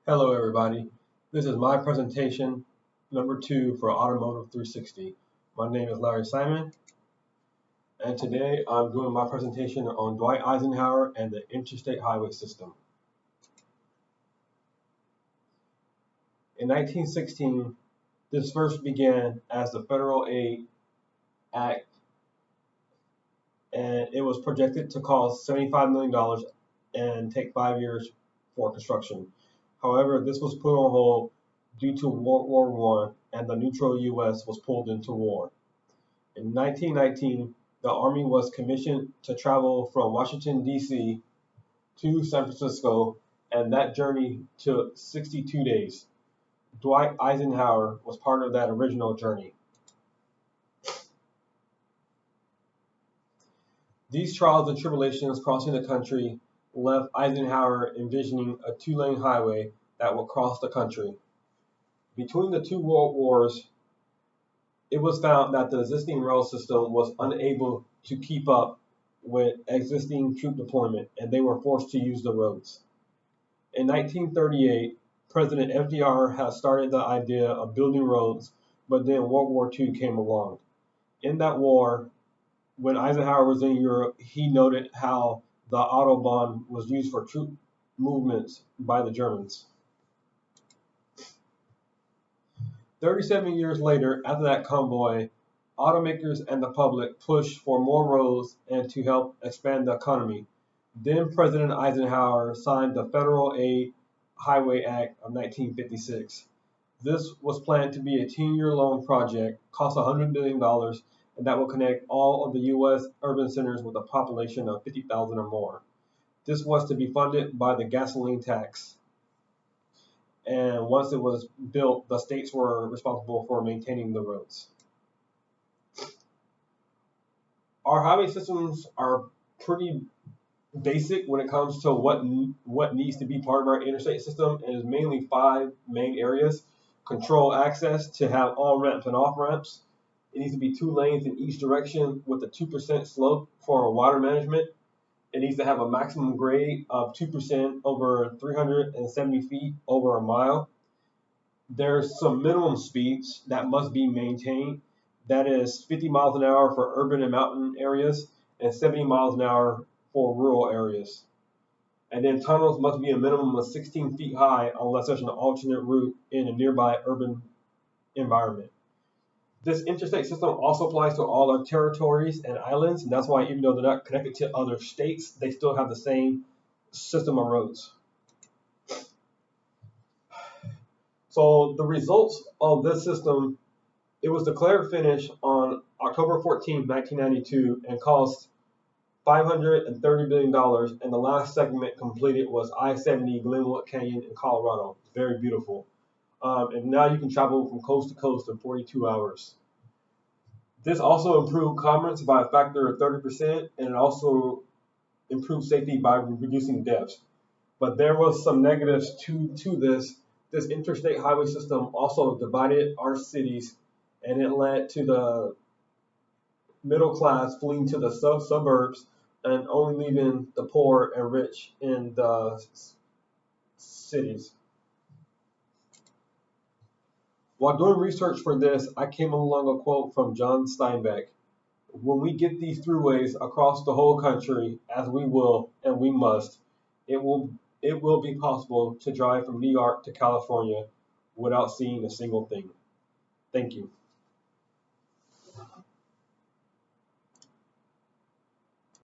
Hello everybody, this is my presentation number 2 for Automotive 360. My name is Larry Simon, and today I'm doing my presentation on Dwight Eisenhower and the interstate highway system. In 1916, this first began as the Federal Aid Act, and it was projected to cost $75 million and take 5 years for construction. However, this was put on hold due to World War I, and the neutral U.S. was pulled into war. In 1919, the Army was commissioned to travel from Washington, D.C. to San Francisco, and that journey took 62 days. Dwight Eisenhower was part of that original journey. These trials and tribulations crossing the country left Eisenhower envisioning a 2-lane highway that would cross the country. Between the two world wars, it was found that the existing rail system was unable to keep up with existing troop deployment, and they were forced to use the roads. In 1938, President FDR had started the idea of building roads, but then World War II came along. In that war, when Eisenhower was in Europe, he noted how the Autobahn was used for troop movements by the Germans. 37 years later, after that convoy, automakers and the public pushed for more roads and to help expand the economy. Then President Eisenhower signed the Federal Aid Highway Act of 1956. This was planned to be a 10-year-long project, cost $100 billion, and that will connect all of the U.S. urban centers with a population of 50,000 or more. This was to be funded by the gasoline tax. And once it was built, the states were responsible for maintaining the roads. Our highway systems are pretty basic when it comes to what needs to be part of our interstate system, and is mainly 5 main areas. Control access to have on ramps and off ramps. It needs to be 2 lanes in each direction with a 2% slope for water management. It needs to have a maximum grade of 2% over 370 feet over a mile. There's some minimum speeds that must be maintained. That is 50 miles an hour for urban and mountain areas and 70 miles an hour for rural areas. And then tunnels must be a minimum of 16 feet high unless there's an alternate route in a nearby urban environment. This interstate system also applies to all our territories and islands, and that's why even though they're not connected to other states, they still have the same system of roads. So the results of this system, it was declared finished on October 14, 1992, and cost $530 billion, and the last segment completed was I-70 Glenwood Canyon in Colorado. Very beautiful. And now you can travel from coast to coast in 42 hours. This also improved commerce by a factor of 30%, and it also improved safety by reducing deaths. But there was some negatives to this. This interstate highway system also divided our cities, and it led to the middle class fleeing to the suburbs and only leaving the poor and rich in the cities. While doing research for this, I came along a quote from John Steinbeck. When we get these throughways across the whole country, as we will and we must, it will be possible to drive from New York to California without seeing a single thing. Thank you.